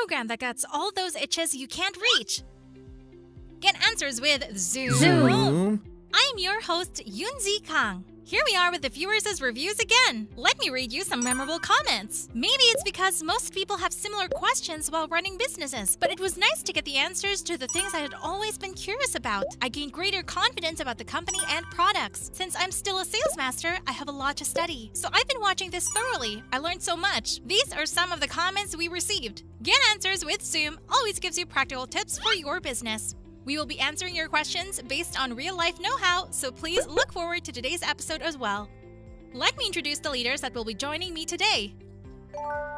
program that gets all those itches you can't reach. Get answers with Zoom. Zoom. I'm your host, Yunzi Kang. Here we are with the viewers' reviews again. Let me read you some memorable comments. Maybe it's because most people have similar questions while running businesses, but it was nice to get the answers to the things I had always been curious about. I gained greater confidence about the company and products. Since I'm still a sales master, I have a lot to study. So I've been watching this thoroughly. I learned so much. These are some of the comments we received. Get Answers with Zoom always gives you practical tips for your business. We will be answering your questions based on real-life know-how, so please look forward to today's episode as well. Let me introduce the leaders that will be joining me today.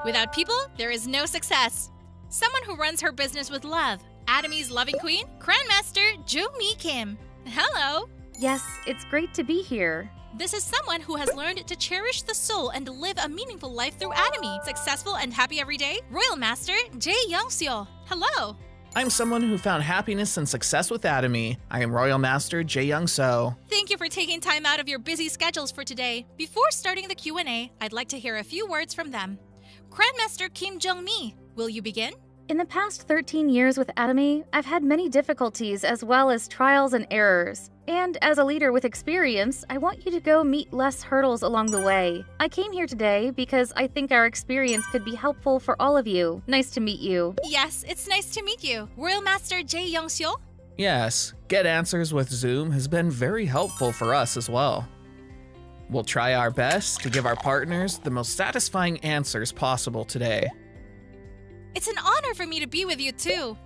Without people, there is no success. Someone who runs her business with love. ATOMY's loving queen, Grandmaster Jo-Mi Kim. Hello! Yes, it's great to be here. This is someone who has learned to cherish the soul and live a meaningful life through ATOMY. Successful and happy every day, Royal Master Jae Young-seo. Hello! I'm someone who found happiness and success with ATOMY. I am Royal Master Jae Young-seo. Thank you for taking time out of your busy schedules for today. Before starting the Q&A, I'd like to hear a few words from them. Grandmaster Kim Jung-mi, will you begin? In the past 13 years with ATOMY, I've had many difficulties as well as trials and errors. And as a leader with experience, I want you to go meet less hurdles along the way. I came here today because I think our experience could be helpful for all of you. Nice to meet you. Yes, it's nice to meet you. Royal Master Jae Young-seo? Yes, Get Answers with Zoom has been very helpful for us as well. We'll try our best to give our partners the most satisfying answers possible today. It's an honor for me to be with you too.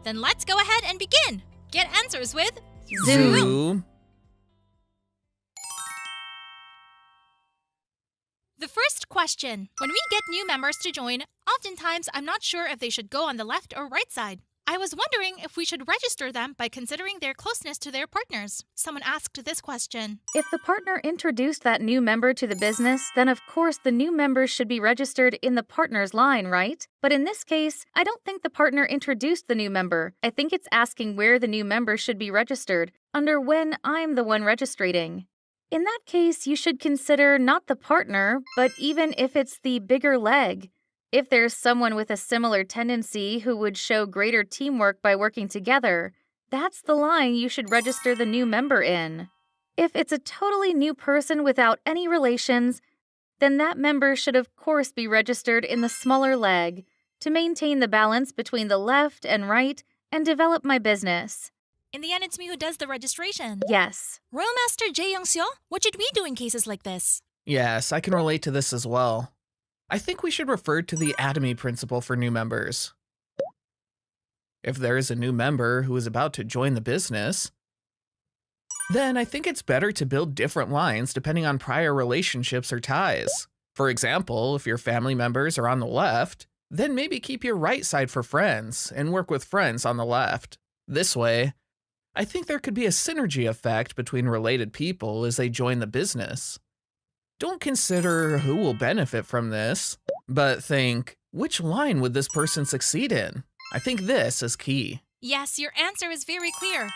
Then let's go ahead and begin. Get Answers with Zoom. The first question. When we get new members to join, oftentimes I'm not sure if they should go on the left or right side. I was wondering if we should register them by considering their closeness to their partners. Someone asked this question. If the partner introduced that new member to the business, then of course the new member should be registered in the partner's line, right? But in this case, I don't think the partner introduced the new member. I think it's asking where the new member should be registered, under when I'm the one registering. In that case, you should consider not the partner, but even if it's the bigger leg. If there's someone with a similar tendency who would show greater teamwork by working together, that's the line you should register the new member in. If it's a totally new person without any relations, then that member should of course be registered in the smaller leg to maintain the balance between the left and right and develop my business. In the end, it's me who does the registration. Yes. Royal Master Jae Young-seo, what should we do in cases like this? Yes, I can relate to this as well. I think we should refer to the ATOMY principle for new members. If there is a new member who is about to join the business, then I think it's better to build different lines depending on prior relationships or ties. For example, if your family members are on the left, then maybe keep your right side for friends and work with friends on the left. This way, I think there could be a synergy effect between related people as they join the business. Don't consider who will benefit from this, but think, which line would this person succeed in? I think this is key. Yes, your answer is very clear.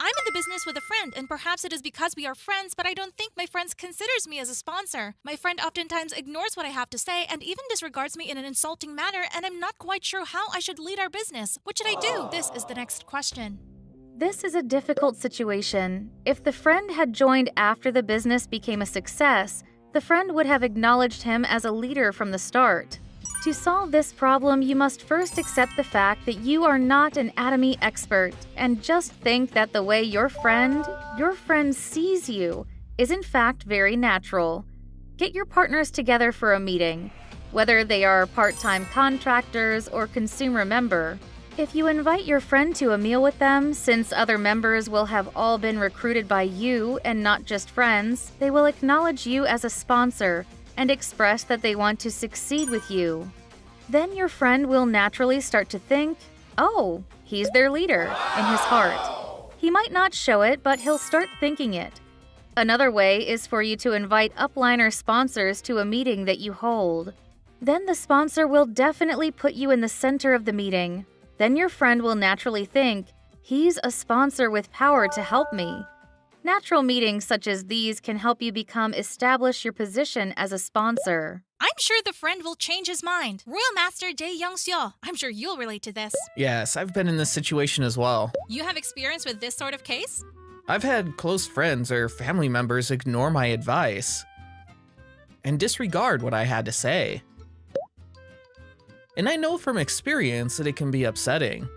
I'm in the business with a friend, and perhaps it is because we are friends, but I don't think my friend considers me as a sponsor. My friend oftentimes ignores what I have to say and even disregards me in an insulting manner, and I'm not quite sure how I should lead our business. What should I do? This is the next question. This is a difficult situation. If the friend had joined after the business became a success, the friend would have acknowledged him as a leader from the start. To solve this problem, you must first accept the fact that you are not an ATOMY expert, and just think that the way your friend sees you is in fact very natural. Get your partners together for a meeting, whether they are part-time contractors or consumer member. If you invite your friend to a meal with them, since other members will have all been recruited by you and not just friends, they will acknowledge you as a sponsor and express that they want to succeed with you. Then your friend will naturally start to think, oh, he's their leader, in his heart. He might not show it, but he'll start thinking it. Another way is for you to invite upliner sponsors to a meeting that you hold. Then the sponsor will definitely put you in the center of the meeting. Then your friend will naturally think, he's a sponsor with power to help me. Natural meetings such as these can help you establish your position as a sponsor. I'm sure the friend will change his mind. Royal Master Jae Young-seo, I'm sure you'll relate to this. Yes, I've been in this situation as well. You have experience with this sort of case? I've had close friends or family members ignore my advice and disregard what I had to say. And I know from experience that it can be upsetting.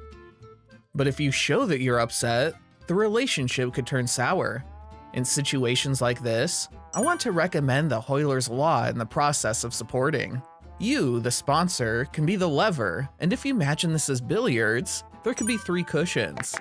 But if you show that you're upset, the relationship could turn sour. In situations like this, I want to recommend the Euler's Law in the process of supporting. You, the sponsor, can be the lever, and if you imagine this as billiards, there could be 3 cushions.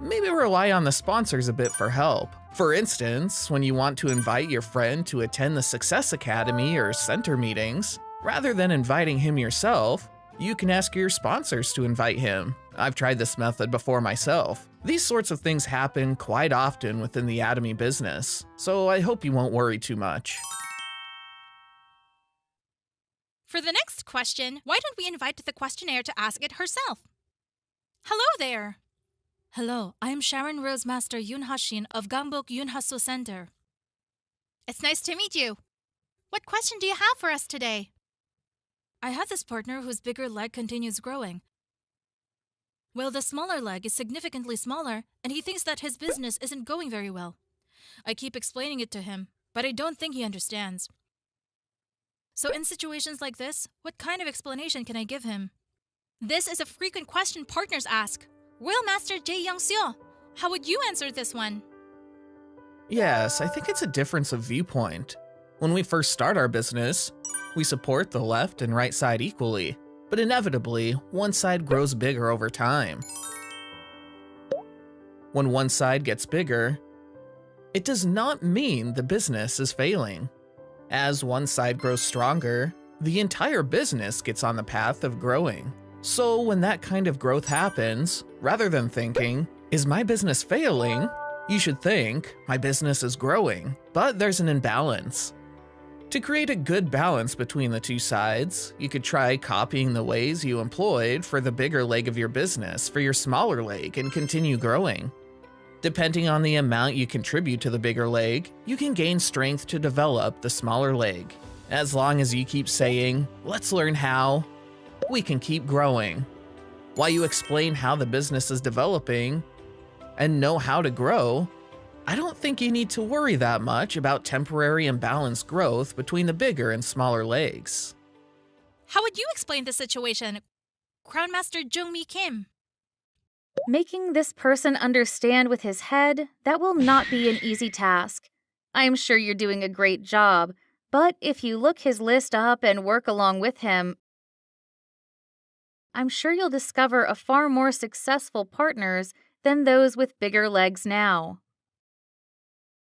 Maybe rely on the sponsors a bit for help. For instance, when you want to invite your friend to attend the Success Academy or center meetings, rather than inviting him yourself, you can ask your sponsors to invite him. I've tried this method before myself. These sorts of things happen quite often within the ATOMY business, so I hope you won't worry too much. For the next question, why don't we invite the questionnaire to ask it herself? Hello there! Hello, I am Sharon Rose Master Yoon Ha-shin of Gangbok Yoon-ha-so Center. It's nice to meet you. What question do you have for us today? I have this partner whose bigger leg continues growing. Well, the smaller leg is significantly smaller, and he thinks that his business isn't going very well. I keep explaining it to him, but I don't think he understands. So in situations like this, what kind of explanation can I give him? This is a frequent question partners ask. Royal Master Jae Young-seo, how would you answer this one? Yes, I think it's a difference of viewpoint. When we first start our business, we support the left and right side equally, but inevitably, one side grows bigger over time. When one side gets bigger, it does not mean the business is failing. As one side grows stronger, the entire business gets on the path of growing. So when that kind of growth happens, rather than thinking, is my business failing? You should think, my business is growing, but there's an imbalance. To create a good balance between the two sides, you could try copying the ways you employed for the bigger leg of your business for your smaller leg and continue growing. Depending on the amount you contribute to the bigger leg, you can gain strength to develop the smaller leg. As long as you keep saying, let's learn how, we can keep growing. While you explain how the business is developing and know how to grow, I don't think you need to worry that much about temporary imbalanced growth between the bigger and smaller legs. How would you explain the situation, Crown Master Jung-mi Kim? Making this person understand with his head, that will not be an easy task. I am sure you're doing a great job, but if you look his list up and work along with him, I'm sure you'll discover a far more successful partners than those with bigger legs now.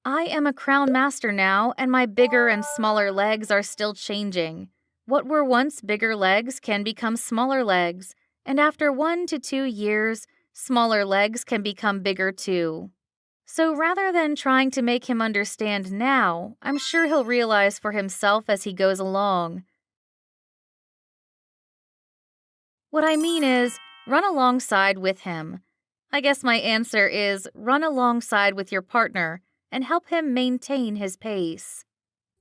I am a crown master now, and my bigger and smaller legs are still changing. What were once bigger legs can become smaller legs, and after 1 to 2 years, smaller legs can become bigger too. So rather than trying to make him understand now, I'm sure he'll realize for himself as he goes along. What I mean is, run alongside with him. I guess my answer is run alongside with your partner and help him maintain his pace.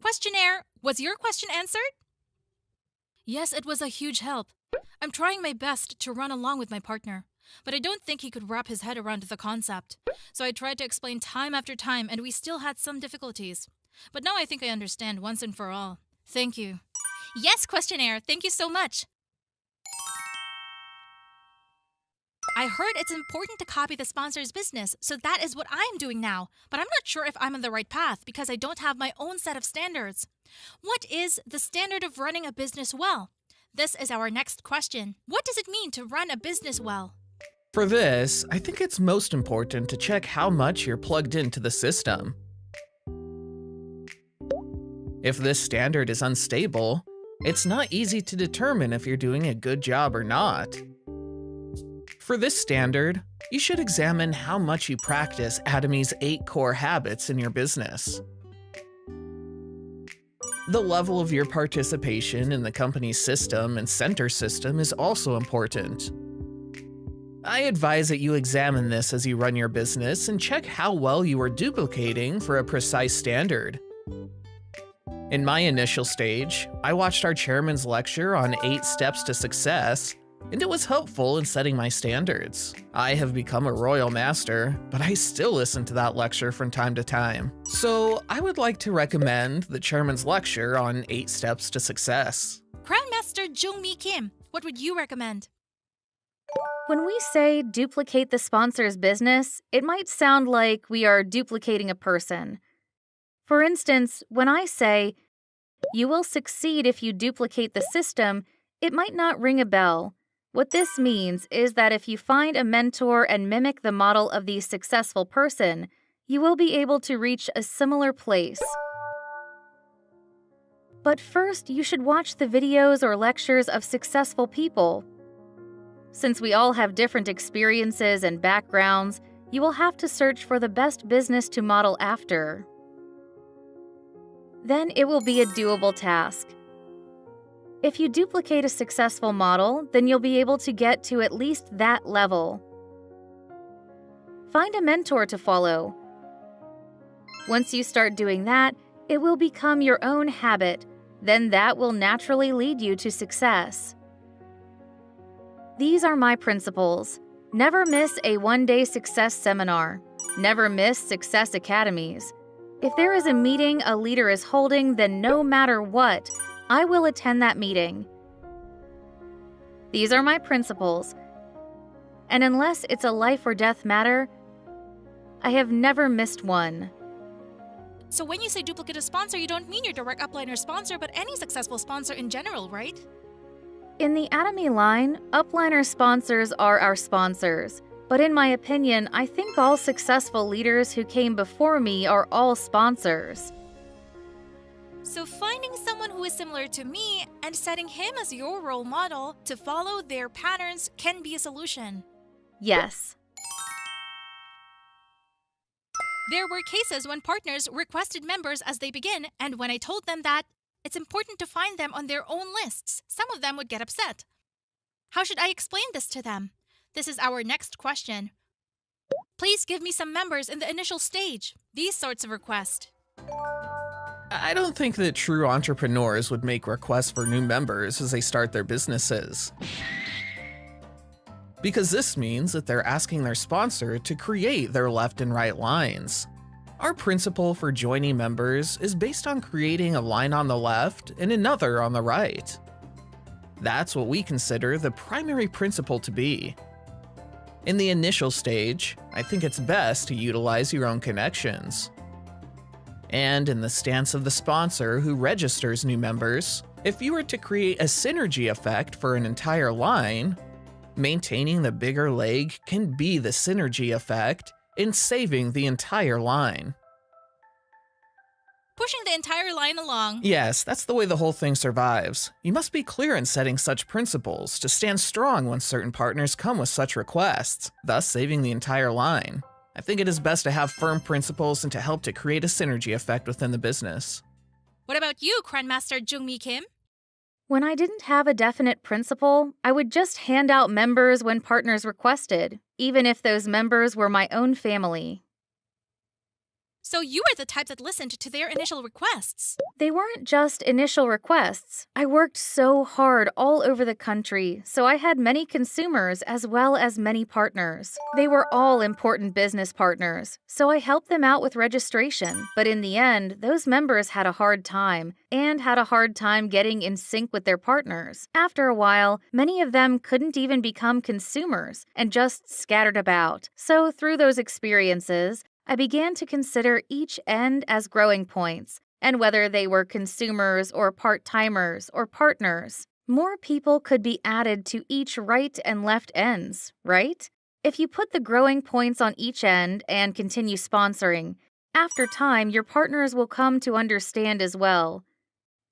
Questionnaire, was your question answered? Yes, it was a huge help. I'm trying my best to run along with my partner, but I don't think he could wrap his head around the concept. So I tried to explain time after time, and we still had some difficulties. But now I think I understand once and for all. Thank you. Yes, questionnaire, thank you so much. I heard it's important to copy the sponsor's business, so that is what I'm doing now. But I'm not sure if I'm on the right path because I don't have my own set of standards. What is the standard of running a business well? This is our next question. What does it mean to run a business well? For this, I think it's most important to check how much you're plugged into the system. If this standard is unstable, it's not easy to determine if you're doing a good job or not. For this standard, you should examine how much you practice ATOMY's 8 core habits in your business. The level of your participation in the company's system and center system is also important. I advise that you examine this as you run your business and check how well you are duplicating for a precise standard. In my initial stage, I watched our chairman's lecture on 8 steps to success, and it was helpful in setting my standards. I have become a royal master, but I still listen to that lecture from time to time. So I would like to recommend the chairman's lecture on 8 steps to success. Grandmaster Jung-mi Kim, what would you recommend? When we say duplicate the sponsor's business, it might sound like we are duplicating a person. For instance, when I say, "You will succeed if you duplicate the system," it might not ring a bell. What this means is that if you find a mentor and mimic the model of the successful person, you will be able to reach a similar place. But first, you should watch the videos or lectures of successful people. Since we all have different experiences and backgrounds, you will have to search for the best business to model after. Then it will be a doable task. If you duplicate a successful model, then you'll be able to get to at least that level. Find a mentor to follow. Once you start doing that, it will become your own habit. Then that will naturally lead you to success. These are my principles. Never miss a one-day success seminar. Never miss success academies. If there is a meeting a leader is holding, then no matter what, I will attend that meeting. These are my principles. And unless it's a life or death matter, I have never missed one. So when you say duplicate a sponsor, you don't mean your direct upliner sponsor, but any successful sponsor in general, right? In the ATOMY line, upliner sponsors are our sponsors. But in my opinion, I think all successful leaders who came before me are all sponsors. So finding someone who is similar to me and setting him as your role model to follow their patterns can be a solution. Yes. There were cases when partners requested members as they begin, and when I told them that it's important to find them on their own lists, some of them would get upset. How should I explain this to them? This is our next question. Please give me some members in the initial stage. These sorts of requests. I don't think that true entrepreneurs would make requests for new members as they start their businesses. Because this means that they're asking their sponsor to create their left and right lines. Our principle for joining members is based on creating a line on the left and another on the right. That's what we consider the primary principle to be. In the initial stage, I think it's best to utilize your own connections. And in the stance of the sponsor who registers new members, if you were to create a synergy effect for an entire line, maintaining the bigger leg can be the synergy effect in saving the entire line. Pushing the entire line along. Yes, that's the way the whole thing survives. You must be clear in setting such principles to stand strong when certain partners come with such requests, thus saving the entire line. I think it is best to have firm principles and to help to create a synergy effect within the business. What about you, Grandmaster Jung-mi Kim? When I didn't have a definite principle, I would just hand out members when partners requested, even if those members were my own family. So you were the type that listened to their initial requests. They weren't just initial requests. I worked so hard all over the country, so I had many consumers as well as many partners. They were all important business partners, so I helped them out with registration. But in the end, those members had a hard time, and had a hard time getting in sync with their partners. After a while, many of them couldn't even become consumers and just scattered about. So through those experiences, I began to consider each end as growing points, and whether they were consumers or part-timers or partners, more people could be added to each right and left ends, right? If you put the growing points on each end and continue sponsoring, after time your partners will come to understand as well.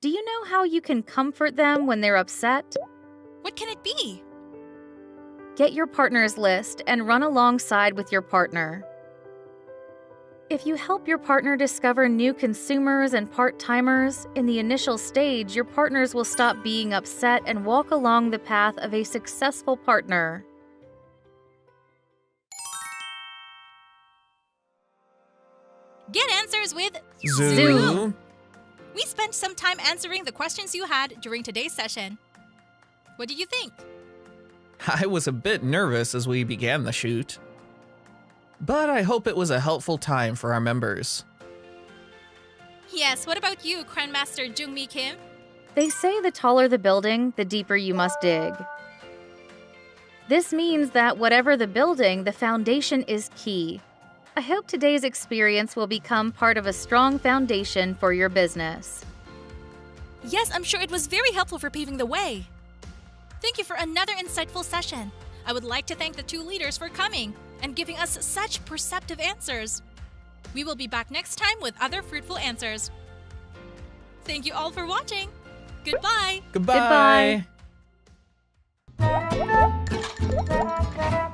Do you know how you can comfort them when they're upset? What can it be? Get your partner's list and run alongside with your partner. If you help your partner discover new consumers and part-timers, in the initial stage, your partners will stop being upset and walk along the path of a successful partner. Get answers with Zoom. We spent some time answering the questions you had during today's session. What did you think? I was a bit nervous as we began the shoot, but I hope it was a helpful time for our members. Yes, what about you, Grandmaster Jungmi Kim? They say the taller the building, the deeper you must dig. This means that whatever the building, the foundation is key. I hope today's experience will become part of a strong foundation for your business. Yes, I'm sure it was very helpful for paving the way. Thank you for another insightful session. I would like to thank the two leaders for coming and giving us such perceptive answers. We will be back next time with other fruitful answers. Thank you all for watching. Goodbye. Goodbye. Goodbye.